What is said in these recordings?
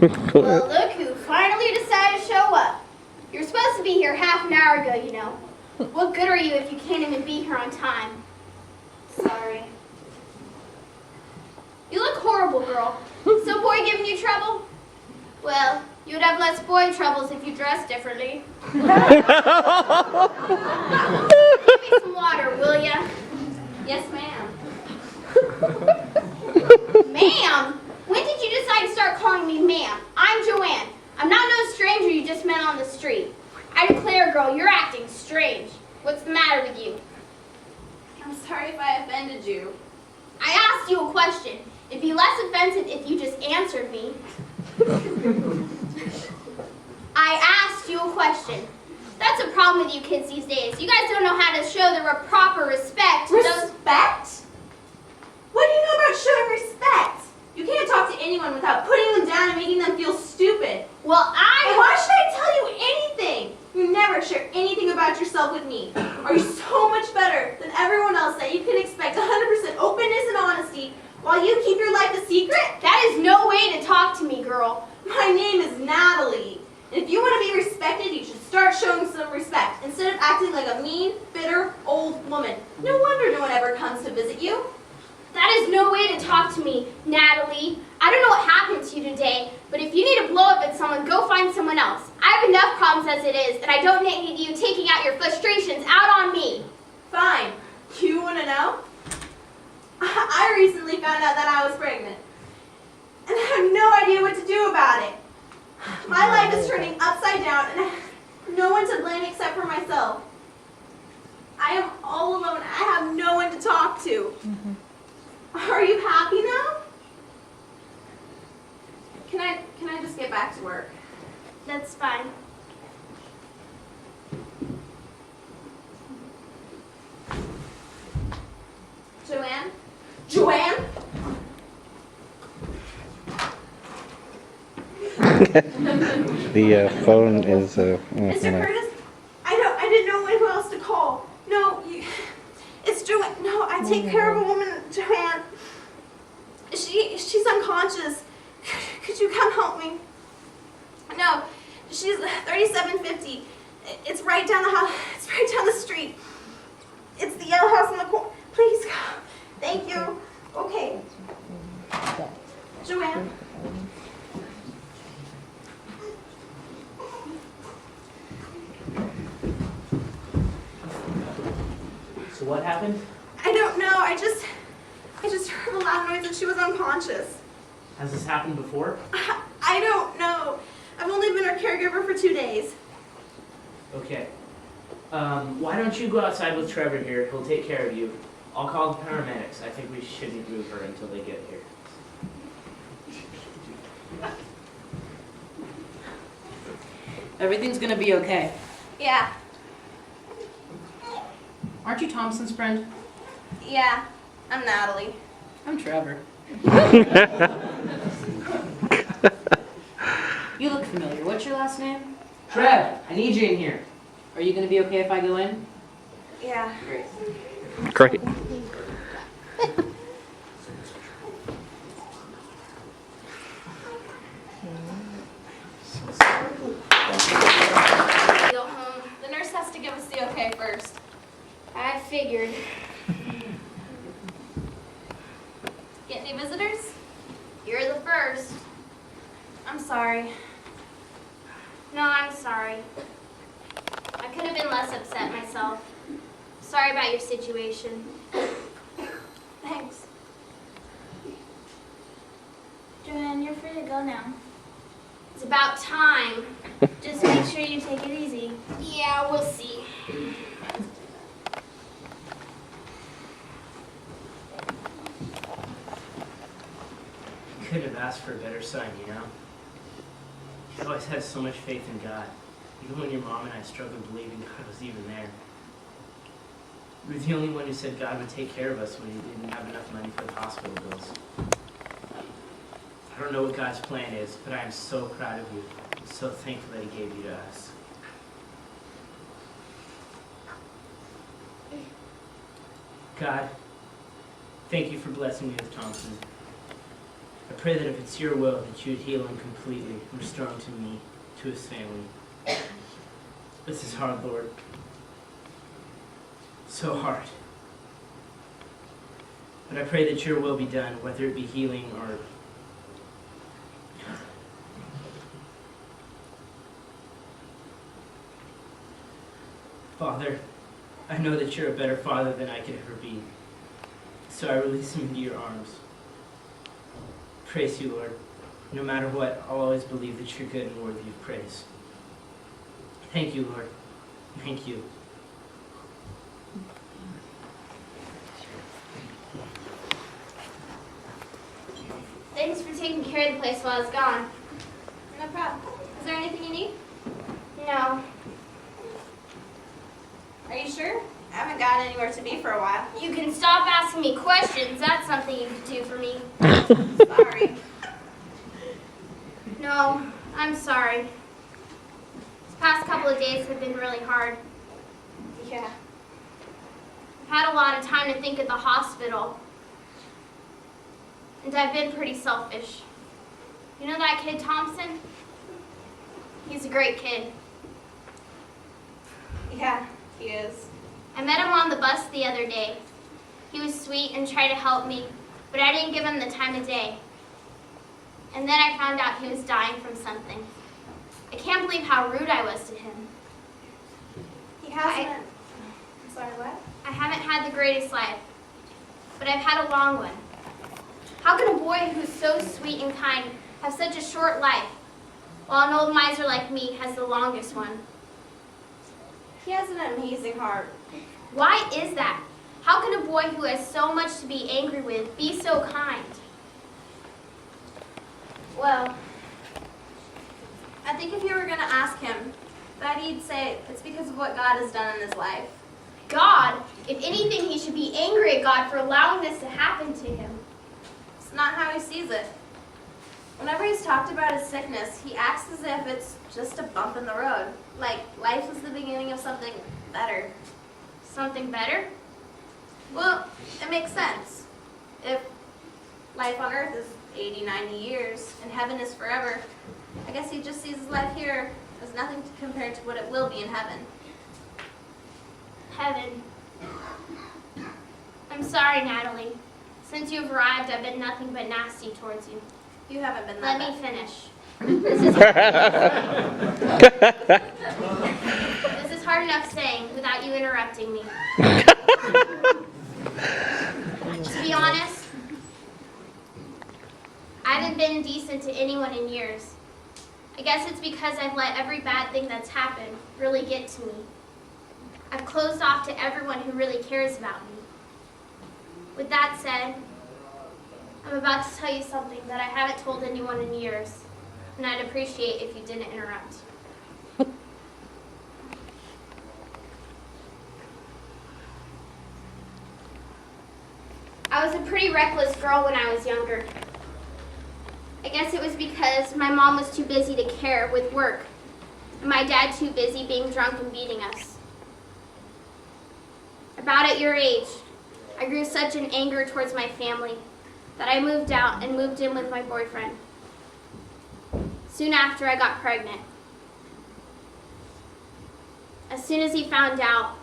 Well, look who finally decided to show up. You're supposed to be here half an hour ago, you know. What good are you if you can't even be here on time? Sorry. You look horrible, girl. Some boy giving you trouble? Well, you would have less boy troubles if you dressed differently. Give me some water, will ya? Yes, ma'am. Ma'am? When did you decide to start calling me ma'am? I'm Joanne. I'm not no stranger you just met on the street. I declare, girl, you're acting strange. What's the matter with you? I'm sorry if I offended you. I asked you a question. It'd be less offensive if you just answered me. I asked you a question. That's a problem with you kids these days. You guys don't know how to show the proper respect. Respect? What do you know about showing respect? You can't talk to anyone without putting them down and making them feel stupid. Well, And why should I tell you anything? You never share anything about yourself with me. Are you so much better than everyone else that you can expect 100% openness and honesty while you keep your life a secret? That is no way to talk to me, girl. My name is Natalie. And if you want to be respected, you should start showing some respect instead of acting like a mean, bitter, old woman. No wonder no one ever comes to visit you. That is no way to talk to me, Natalie. I don't know what happened to you today, but if you need to blow up at someone, go find someone else. I have enough problems as it is, and I don't need you taking out your frustrations out on me. Fine. You want to know? I recently found out that I was pregnant, and I have no idea what to do about it. My life is turning upside down, and I have no one to blame except for myself. I am all alone. I have no one to talk to. Are you happy now? Can I just get back to work? That's fine. Joanne? Joanne? The phone is Mr. Curtis? I didn't know who else to call. No, it's Joanne. No, I take care of a woman, Joanne. She's unconscious. Could you come help me? No, she's 3750. It's right down the house. It's right down the street. It's the yellow house in the corner. Please come. Thank you. Okay. Joanne. So what happened? I don't know. I just heard a loud noise and she was unconscious. Has this happened before? I don't know. I've only been her caregiver for 2 days. Okay. Why don't you go outside with Trevor here? He'll take care of you. I'll call the paramedics. I think we shouldn't move her until they get here. Everything's gonna be okay. Yeah. Aren't you Thompson's friend? Yeah. I'm Natalie. I'm Trevor. You look familiar. What's your last name? Trev, I need you in here. Are you gonna be okay if I go in? Yeah. Great. great. Go home. The nurse has to give us the okay first. I figured. Get any visitors? You're the first. I'm sorry. No, I'm sorry. I could have been less upset myself. Sorry about your situation. Thanks. Joanne, you're free to go now. It's about time. Just make sure you take it easy. Yeah, we'll see. Could have asked for a better son, you know? You always had so much faith in God. Even when your mom and I struggled believing God was even there. You were the only one who said God would take care of us when he didn't have enough money for the hospital bills. I don't know what God's plan is, but I am so proud of you. I'm so thankful that he gave you to us. God, thank you for blessing me with Thompson. I pray that if it's your will, that you would heal him completely and restore him to me, to his family. This is hard, Lord. So hard. But I pray that your will be done, whether it be healing or... Father, I know that you're a better father than I could ever be. So I release him into your arms. Praise you, Lord. No matter what, I'll always believe that you're good and worthy of praise. Thank you, Lord. Thank you. Thanks for taking care of the place while I was gone. No problem. Is there anything you need? No. Are you sure? I haven't gotten anywhere to be for a while. You can stop asking me questions. That's something you could do for me. Sorry. No, I'm sorry. This past couple of days have been really hard. Yeah. I've had a lot of time to think at the hospital. And I've been pretty selfish. You know that kid Thompson? He's a great kid. Yeah, he is. I met him on the bus the other day. He was sweet and tried to help me, but I didn't give him the time of day. And then I found out he was dying from something. I can't believe how rude I was to him. He hasn't. I'm sorry, what? I haven't had the greatest life, but I've had a long one. How can a boy who's so sweet and kind have such a short life, while an old miser like me has the longest one? He has an amazing heart. Why is that? How can a boy who has so much to be angry with be so kind? Well, I think if you were going to ask him, that he'd say it's because of what God has done in his life. God, if anything, he should be angry at God for allowing this to happen to him. It's not how he sees it. Whenever he's talked about his sickness, he acts as if it's just a bump in the road. Like life is the beginning of something better. Something better? Well, it makes sense. If life on earth is 80, 90 years and heaven is forever, I guess he just sees his life here as nothing compared to what it will be in heaven. Heaven. I'm sorry, Natalie. Since you've arrived, I've been nothing but nasty towards you. You haven't been Let that me bad. finish. This is hard enough saying without you interrupting me. To be honest, I haven't been decent to anyone in years. I guess it's because I've let every bad thing that's happened really get to me. I've closed off to everyone who really cares about me. With that said, I'm about to tell you something that I haven't told anyone in years, and I'd appreciate if you didn't interrupt. I was a pretty reckless girl when I was younger. I guess it was because my mom was too busy to care with work, and my dad too busy being drunk and beating us. About at your age, I grew such an anger towards my family that I moved out and moved in with my boyfriend. Soon after, I got pregnant. As soon as he found out,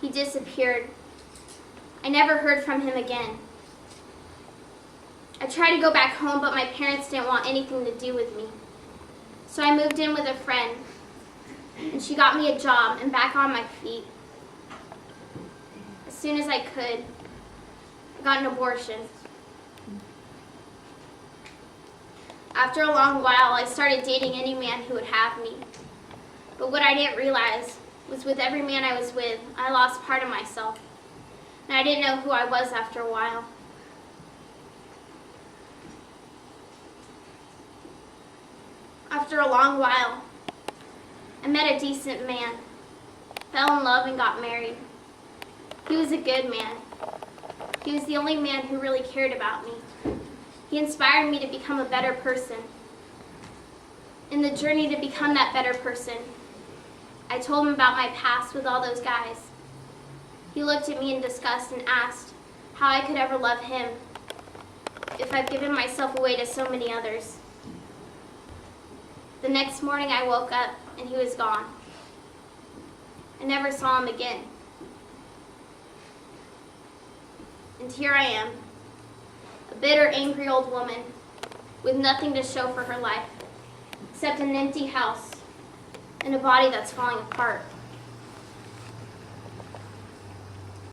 he disappeared. I never heard from him again. I tried to go back home, but my parents didn't want anything to do with me. So I moved in with a friend, and she got me a job and back on my feet. As soon as I could, I got an abortion. After a long while, I started dating any man who would have me. But what I didn't realize was with every man I was with, I lost part of myself. And I didn't know who I was after a while. After a long while, I met a decent man, fell in love and got married. He was a good man. He was the only man who really cared about me. He inspired me to become a better person. In the journey to become that better person, I told him about my past with all those guys. He looked at me in disgust and asked how I could ever love him. if I've given myself away to so many others. The next morning I woke up and he was gone. I never saw him again. And here I am, a bitter, angry old woman with nothing to show for her life, except an empty house and a body that's falling apart.